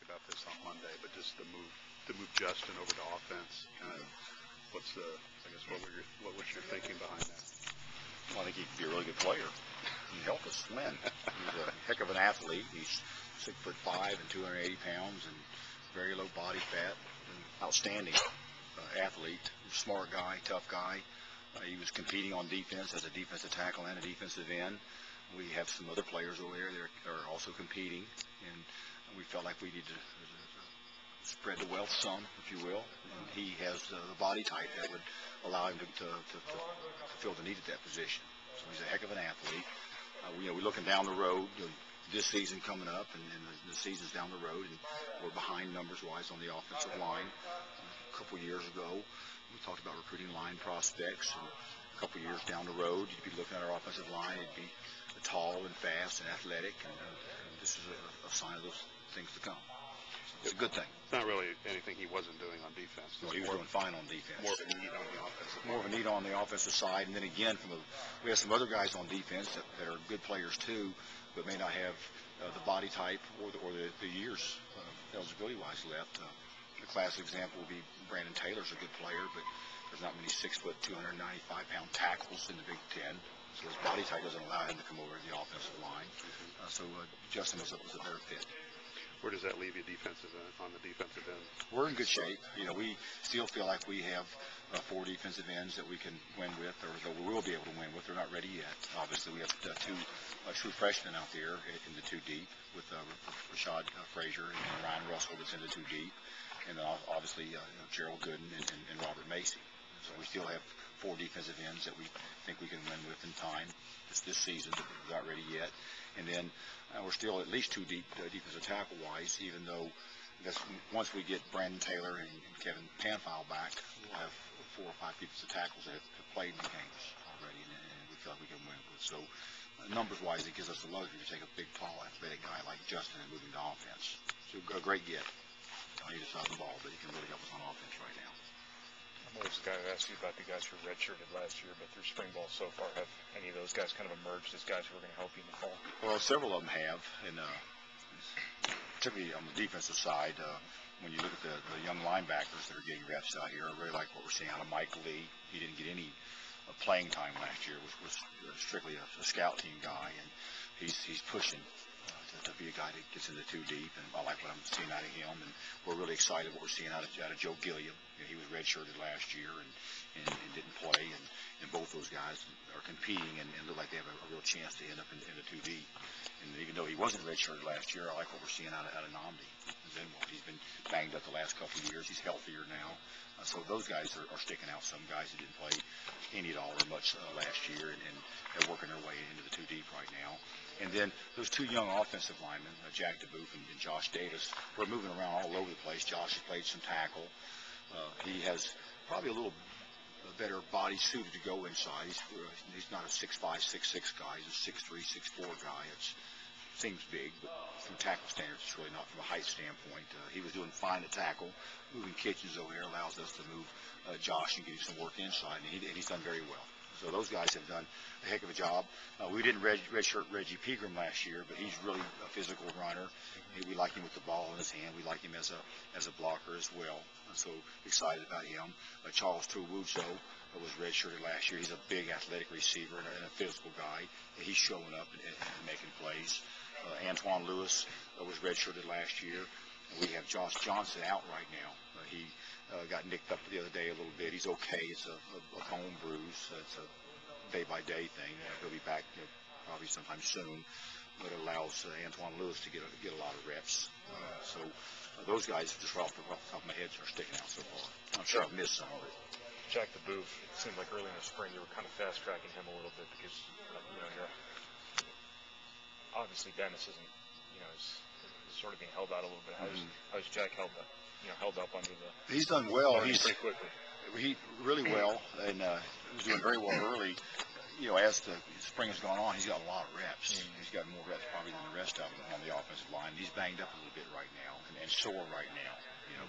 about this on Monday, but just to move Justin over to offense. What's the, I guess, what was your thinking behind that? Well, I think he could be a really good player. He helped us win. He's a heck of an athlete. He's 6'5" and 280 pounds and very low body fat. Outstanding athlete, smart guy, tough guy. He was competing on defense as a defensive tackle and a defensive end. We have some other players over there that are also competing, and we felt like we needed to spread the wealth some, if you will. And he has the body type that would allow him to fill the need at that position. So he's a heck of an athlete. We're looking down the road. This season coming up, and the season's down the road, and we're behind numbers-wise on the offensive line. A couple years ago, we talked about recruiting line prospects, and a couple years down the road, you'd be looking at our offensive line, it'd be tall and fast and athletic, and this is a sign of those things to come. So it's a good thing. It's not really anything he wasn't doing on defense. No, he was doing fine on defense. More of a need on the offensive More of a need on the offensive side, and then again, we have some other guys on defense that are good players too, but may not have the body type or the years eligibility-wise left. The classic example would be Brandon Taylor's a good player, but there's not many 6', 295-pound tackles in the Big Ten, so his body type doesn't allow him to come over to the offensive line. So Justin was a better fit. Where does that leave you on the defensive end? We're in good shape. We still feel like we have 4 defensive ends that we can win with, or that we will be able to win with. They're not ready yet. Obviously, we have 2 true freshmen out there in the 2 deep with Rashad Frazier and Ryan Russell that's in the 2 deep, and then obviously Gerald Gooden and Robert Macy. So we still have 4 defensive ends that we think we can win with in time this season. We're not ready yet. And then we're still at least 2 deep defensive tackle-wise, even though once we get Brandon Taylor and Kevin Panfile back, we'll have 4 or 5 defensive tackles that have played in the games already, and we feel like we can win with. So numbers-wise, it gives us the luxury to take a big, tall, athletic guy like Justin and move him to offense. So a great get on either side of the ball, but he can really help us on offense right now. I'm always the guy who asked you about the guys who redshirted last year, but through spring ball so far, have any of those guys kind of emerged as guys who are going to help you in the fall? Well, several of them have, and particularly on the defensive side, when you look at the young linebackers that are getting reps out here, I really like what we're seeing out of Mike Lee. He didn't get any playing time last year, was strictly a scout team guy, and he's pushing to be a guy that gets into 2 deep, and I like what I'm seeing out of him, and we're really excited what we're seeing out of Joe Gilliam. He was redshirted last year and didn't play, and both those guys are competing and look like they have a real chance to end up in the 2 deep. And even though he wasn't redshirted last year, I like what we're seeing out of Nnamdi Zenwald. He's been banged up the last couple of years. He's healthier now. So those guys are sticking out. Some guys that didn't play any at all or much last year, and they're working their way into the 2 deep right now. And then those 2 young offensive linemen, Jack DeBoof and Josh Davis, we're moving around all over the place. Josh has played some tackle. He has probably a little better body suited to go inside. He's not a 6'5", 6'6" guy. He's a 6'3", 6'4" guy. It seems big, but from tackle standards, it's really not from a height standpoint. He was doing fine at tackle. Moving Kitchens over here allows us to move Josh and give him some work inside, and he's done very well. So those guys have done a heck of a job. We didn't redshirt Reggie Pegram last year, but he's really a physical runner. We like him with the ball in his hand. We like him as a blocker as well. So excited about him. Charles Tuwuzo was redshirted last year. He's a big athletic receiver and a physical guy. He's showing up and making plays. Antoine Lewis was redshirted last year. We have Josh Johnson out right now. He got nicked up the other day a little bit. He's okay. It's a bone bruise. It's a day-by-day thing. He'll be back probably sometime soon, but it allows Antoine Lewis to get a lot of reps. So those guys, just right off the top of my head, are sticking out so far. I'm sure I've missed some of it. Jack DeBoof, it seemed like early in the spring you were kind of fast-tracking him a little bit because, obviously Dennis isn't, is sort of being held out a little bit. How's Jack held up under the... He's done well. He's pretty quickly. He really well, and he's doing very well early. As the spring has gone on, he's got a lot of reps. He's got more reps probably than the rest of them on the offensive line. He's banged up a little bit right now and sore right now.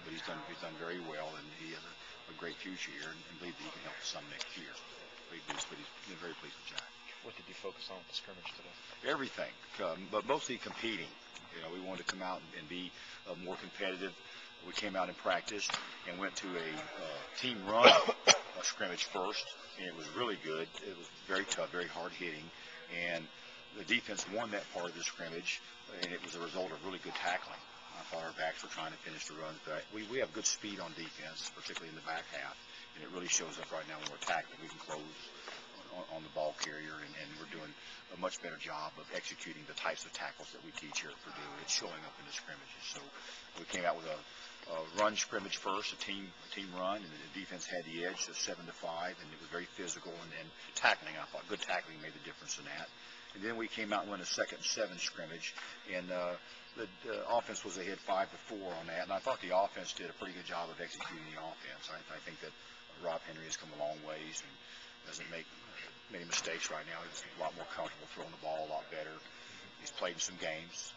But he's done very well, and he has a great future here, and believe that he can help us some next year. But he's very pleased with Jack. What did you focus on with the scrimmage today? Everything, but mostly competing. You know, we wanted to come out and be more competitive. We came out and practiced and went to a team run scrimmage first, and it was really good. It was very tough, very hard hitting, and the defense won that part of the scrimmage, and it was a result of really good tackling. I thought our backs were trying to finish the runs, but we have good speed on defense, particularly in the back half, and it really shows up right now when we're tackling. We can close on the ball carrier, and we're doing a much better job of executing the types of tackles that we teach here at Purdue. It's showing up in the scrimmages. So we came out with a run scrimmage first, a team run, and the defense had the edge, so 7-5, and it was very physical, and tackling. I thought good tackling made the difference in that. And then we came out and went a 2nd-7 scrimmage, and the offense was ahead 5-4 on that, and I thought the offense did a pretty good job of executing the offense. I think that Rob Henry has come a long ways and doesn't make many mistakes right now. He's a lot more comfortable throwing the ball a lot better. He's played in some games.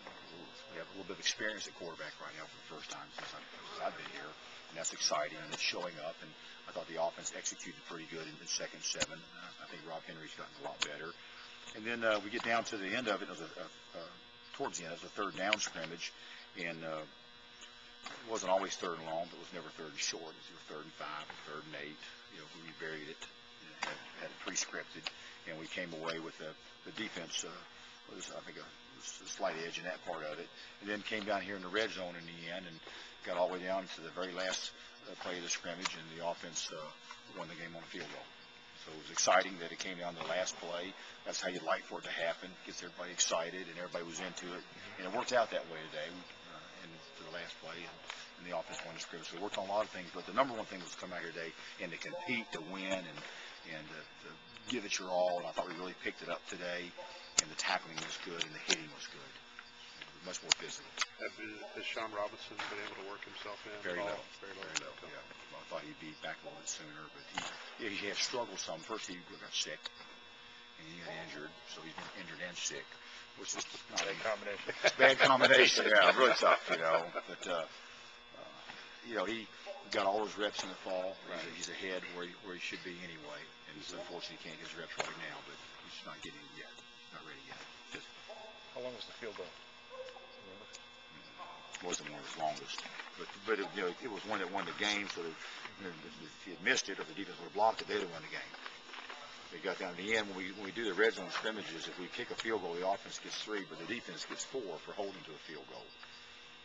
We have a little bit of experience at quarterback right now for the first time since I've been here, and that's exciting, and it's showing up. And I thought the offense executed pretty good in the 2nd-7. I think Rob Henry's gotten a lot better. And then we get down to the end of it. It was towards the end, it was a 3rd down scrimmage, and it wasn't always 3rd and long, but it was never 3rd and short. It was either 3rd and 5 or 3rd and 8. You know, we buried it, had it pre-scripted, and we came away with the defense. Was, I think, a slight edge in that part of it, and then came down here in the red zone in the end and got all the way down to the very last play of the scrimmage, and the offense won the game on a field goal. So it was exciting that it came down to the last play. That's how you'd like for it to happen. Gets everybody excited, and everybody was into it, and it worked out that way today. And for the last play, and the offense won the scrimmage. So we worked on a lot of things, but the number one thing was to come out here today and to compete, to win, and to give it your all. And I thought we really picked it up today. And the tackling was good, and the hitting was good. Much more physical. Has Sean Robinson been able to work himself in? Very at all? low. Very low. Yeah. Well, I thought he'd be back a little bit sooner, but he had struggled some. First, he got sick, and he got injured, so he's been injured and sick, which is not Bad combination. Bad combination, yeah, really tough, you know. But you know, he got all his reps in the fall. Right. He's ahead where he should be anyway, and he's unfortunately can't get his reps right now, but he's not getting it yet. Not ready yet. Just How long was the field goal? wasn't one of his longest, but it, you know, it was one that won the game. So that, you know, if he had missed it, or the defense would have blocked it, they'd have won the game. They got down to the end when we do the red zone scrimmages. If we kick a field goal, the offense gets 3, but the defense gets 4 for holding to a field goal.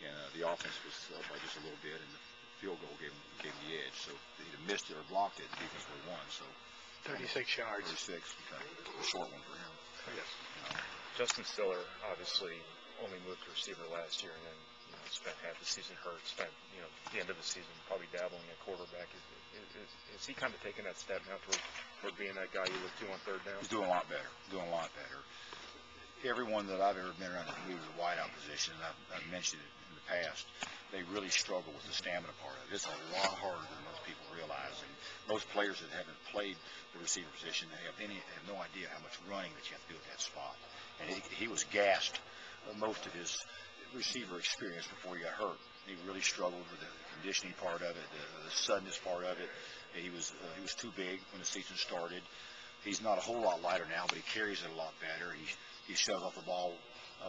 And the offense was up by just a little bit, and the field goal gave him the edge. So if he'd have missed it or blocked it, the defense would have won. So 36 yards. 36, kind of a short one for him. Yes. Justin Stiller obviously only moved to receiver last year, and then spent half the season hurt. Spent the end of the season probably dabbling at quarterback. Is he kind of taking that step now toward being that guy you look to on 3rd down? He's doing a lot better. Everyone that I've ever been around that moves the wideout position, and I've mentioned it in the past, they really struggle with the stamina part of it. It's a lot harder than most people realize. And most players that haven't played the receiver position, they have no idea how much running that you have to do at that spot. And he was gassed most of his receiver experience before he got hurt. He really struggled with the conditioning part of it, the suddenness part of it. He was too big when the season started. He's not a whole lot lighter now, but he carries it a lot better. He shoves off the ball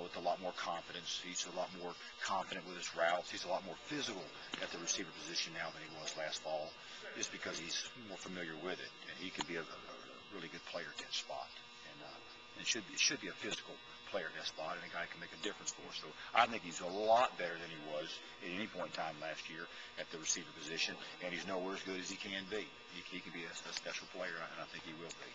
with a lot more confidence. He's a lot more confident with his routes. He's a lot more physical at the receiver position now than he was last fall, just because he's more familiar with it. And he can be a really good player at that spot. And it should be a physical player in that spot, and a guy can make a difference for us. So I think he's a lot better than he was at any point in time last year at the receiver position, and he's nowhere as good as he can be. He can be a special player, and I think he will be.